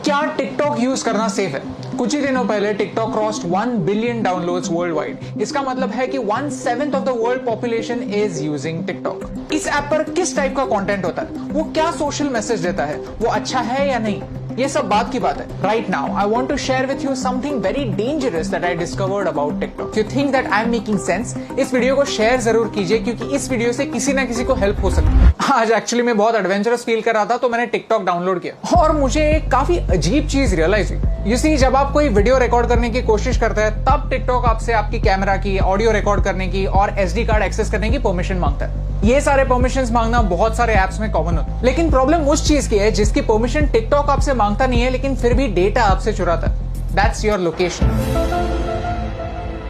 क्या TikTok use करना safe है? कुछ ही दिनों पहले TikTok crossed 1 billion downloads world wide. इसका मतलब है कि 1/7 of the world population is using TikTok. इस ऐप पर किस टाइप का कंटेंट होता है, वो क्या सोशल मैसेज देता है, वो अच्छा है या नहीं, ये सब बात की बात है। Right now I want to share with you something very dangerous that I discovered about TikTok. You think that I am making sense? इस वीडियो को शेयर जरूर कीजिए, क्योंकि इस वीडियो से किसी ना किसी को हेल्प हो सकती है। आज एक्चुअली मैं बहुत एडवेंचरस फील कर रहा था, तो मैंने टिकटॉक डाउनलोड किया और मुझे एक काफी अजीब चीज रियलाइज हुई। यू सी, जब आप कोई वीडियो रिकॉर्ड करने की कोशिश करते हैं, तब टिकटॉक आपसे आपकी कैमरा की, ऑडियो रिकॉर्ड करने की और SD कार्ड एक्सेस करने की परमिशन मांगता है। ये सारे परमिशंस मांगना बहुत सारे ऐप्स में कॉमन होता है, लेकिन प्रॉब्लम उस चीज की है जिसकी परमिशन टिकटॉक आपसे मांगता नहीं है, लेकिन फिर भी डेटा आपसे चुराता है। That's your location.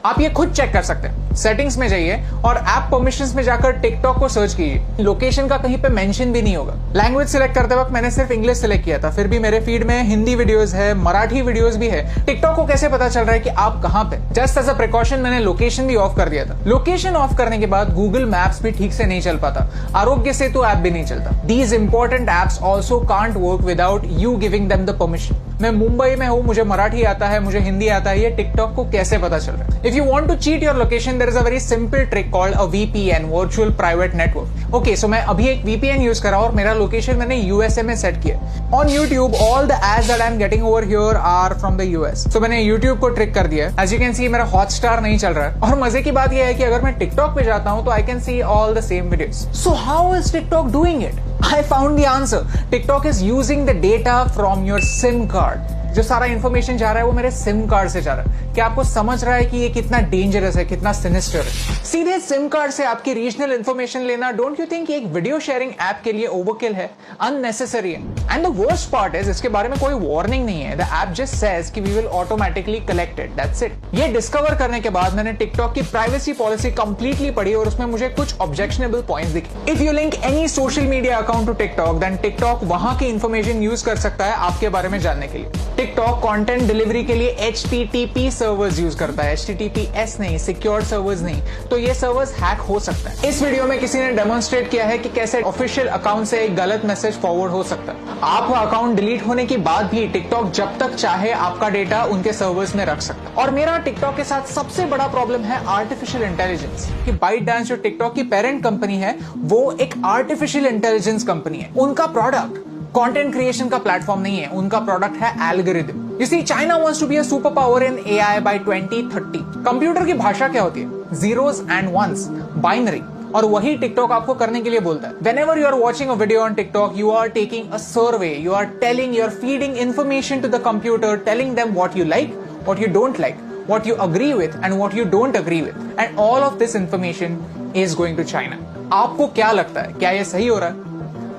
आप ये खुद चेक कर सकते हैं। सेटिंग्स में जाइए और ऐप परमिशंस में जाकर टिकटॉक को सर्च कीजिए। लोकेशन का कहीं पे मेंशन भी नहीं होगा। लैंग्वेज सिलेक्ट करते वक्त मैंने सिर्फ इंग्लिश सिलेक्ट किया था, फिर भी मेरे फीड में हिंदी वीडियोस है, मराठी वीडियोस भी है। टिकटॉक को कैसे पता चल रहा है कि आप कहां पे? जस्ट एज अ प्रिकॉशन मैंने लोकेशन भी ऑफ कर दिया था। लोकेशन ऑफ करने के बाद गूगल मैप्स भी ठीक से नहीं चल पाता, आरोग्य सेतु ऐप भी नहीं चलता। These important apps also can't work without you giving them the permission. मैं मुंबई में हूं, मुझे मराठी आता है, मुझे हिंदी आता है, ये टिकटॉक को कैसे पता चल रहा है? If you want to cheat your location, there is a very simple trick called a VPN, virtual private network. Okay, so मैं अभी एक VPN यूज कर रहा हूं और मेरा लोकेशन मैंने USA में सेट किया। On YouTube all the ads that I am getting over here are from the US। So मैंने YouTube को ट्रिक कर दिया। एज यू कैन सी मेरा हॉटस्टार नहीं चल रहा है, और मजे की बात यह है कि अगर मैं टिकटॉक पे जाता हूं तो I can see all the same videos. So how is TikTok doing it? I found the answer. TikTok is using the data from your SIM card. जो सारा इंफॉर्मेशन जा रहा है वो मेरे सिम कार्ड से जा रहा है। क्या आपको समझ रहा है कि ये कितना डेंजरस है, कितना सिनिस्टर है? सीधे सिम कार्ड से आपकी रीजनल इंफॉर्मेशन लेना, डोंट यू थिंक एक वीडियो शेयरिंग ऐप के लिए ओवरकिल है, अननेसेसरी है? And the worst part is, इसके बारे में कोई वार्निंग नहीं है। द ऐप जस्ट सेज कि we will automatically collect it, that's it. ये डिस्कवर करने के बाद मैंने टिकटॉक की प्राइवेसी पॉलिसी कंप्लीटली पढ़ी और उसमें मुझे कुछ ऑब्जेक्शनेबल पॉइंट्स दिखे। If you link any social media account to TikTok, then TikTok वहां की इंफॉर्मेशन यूज कर सकता है आपके बारे में जानने के लिए। टिकटॉक कंटेंट डिलीवरी के लिए HTTP सर्वर्स यूज करता है, HTTPS नहीं, सिक्योर सर्वर्स नहीं। तो ये सर्वर्स हैक हो सकता है। इस वीडियो में किसी ने डेमोन्स्ट्रेट किया है कि कैसे ऑफिशियल अकाउंट से एक गलत मैसेज फॉरवर्ड हो सकता है। आपका अकाउंट डिलीट होने के बाद भी टिकटॉक जब तक चाहे आपका डेटा उनके सर्वर्स में रख सकता है। और मेरा टिकटॉक के साथ सबसे बड़ा प्रॉब्लम है आर्टिफिशियल इंटेलिजेंस। कि ByteDance जो टिकटॉक की पेरेंट कंपनी है, वो एक आर्टिफिशियल इंटेलिजेंस कंपनी है। उनका प्रोडक्ट कंटेंट क्रिएशन का प्लेटफॉर्म नहीं है, उनका प्रोडक्ट है algorithm. You see, China wants to be a superpower in AI by 2030. Computer की भाषा क्या होती है? Zeros and ones, binary. और वही टिकटॉक आपको करने के लिए बोलता है। Whenever you are watching a video on TikTok, you are taking a survey. You are feeding information to the computer, telling them what you like, what you don't like, what you agree with, and what you don't agree with. And all of this information is going to China. आपको क्या लगता है? क्या ये सही हो रहा है?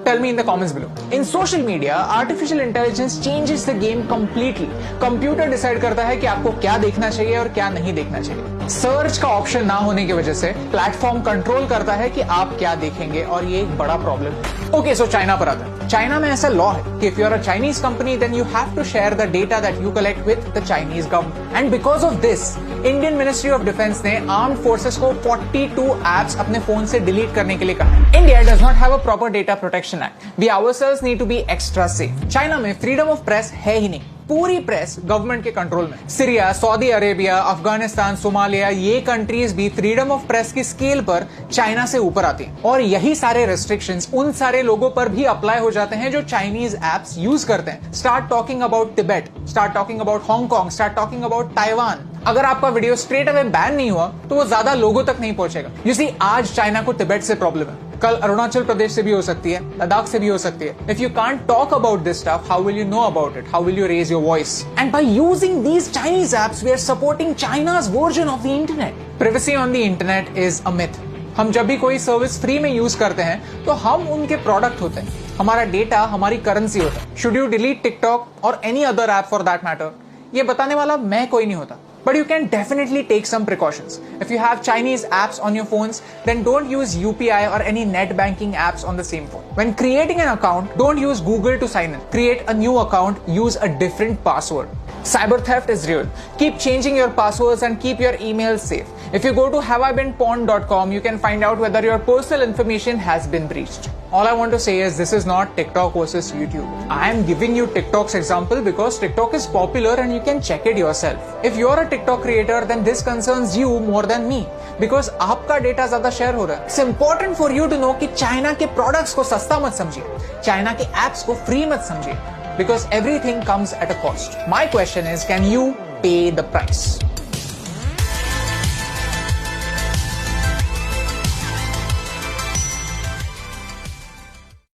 Tell me in the comments below. In social media, artificial intelligence changes the game completely. Computer decide करता है कि आपको क्या देखना चाहिए और क्या नहीं देखना चाहिए। सर्च का ऑप्शन ना होने की वजह से प्लेटफॉर्म कंट्रोल करता है कि आप क्या देखेंगे, और ये एक बड़ा प्रॉब्लम है। ओके, सो चाइना पर आता है। चाइना में ऐसा लॉ है कि if you are a Chinese company, then you have to share the data that you collect with the Chinese government. And because of this, Indian ministry of defence ने armed forces को 42 apps अपने phone से delete करने के लिए कहा। India does not have a proper data protection act. We ourselves need to be extra safe. China में freedom of press है ही नहीं। पूरी प्रेस गवर्नमेंट के कंट्रोल में। Syria, Saudi Arabia, Afghanistan, Somalia, ये कंट्रीज भी फ्रीडम ऑफ प्रेस की scale पर चाइना से ऊपर आती हैं। और यही सारे रेस्ट्रिक्शंस उन सारे लोगों पर भी अप्लाई हो जाते हैं जो चाइनीज एप्स यूज करते हैं। Start talking about Tibet, start talking about Hong Kong, start talking about Taiwan. अगर आपका वीडियो स्ट्रेट अवे बैन नहीं हुआ तो वो ज्यादा लोगों तक नहीं पहुंचेगा। यू सी, आज चाइना को तिब्बत से प्रॉब्लम है, कल अरुणाचल प्रदेश से भी हो सकती है, लद्दाख से भी हो सकती है। If you can't talk about this stuff, how will you know about it? How will you raise your voice? And by using these Chinese apps, we are supporting China's version of the internet. Privacy on the internet is a myth. हम जब भी कोई service free में use करते हैं तो हम उनके प्रोडक्ट होते हैं, हमारा डेटा हमारी करेंसी होता है। शुड यू डिलीट टिकटॉक और any other app for that matter? ये बताने वाला मैं कोई नहीं होता, but you can definitely take some precautions. If you have Chinese apps on your phones, then don't use UPI or any net banking apps on the same phone. When creating an account, don't use Google to sign in. Create a new account, use a different password. Cyber theft is real. Keep changing your passwords and keep your emails safe. If you go to haveibeenpawned.com, you can find out whether your personal information has been breached. All I want to say is this is not TikTok versus YouTube. I am giving you TikTok's example because TikTok is popular and you can check it yourself. If you are a TikTok creator, then this concerns you more than me because आपका data ज्यादा share हो रहा है. It's important for you to know कि China के products को सस्ता मत समझिए, चाइना के एप्स को फ्री मत समझिए because everything comes at a cost. My question is, can you pay the price?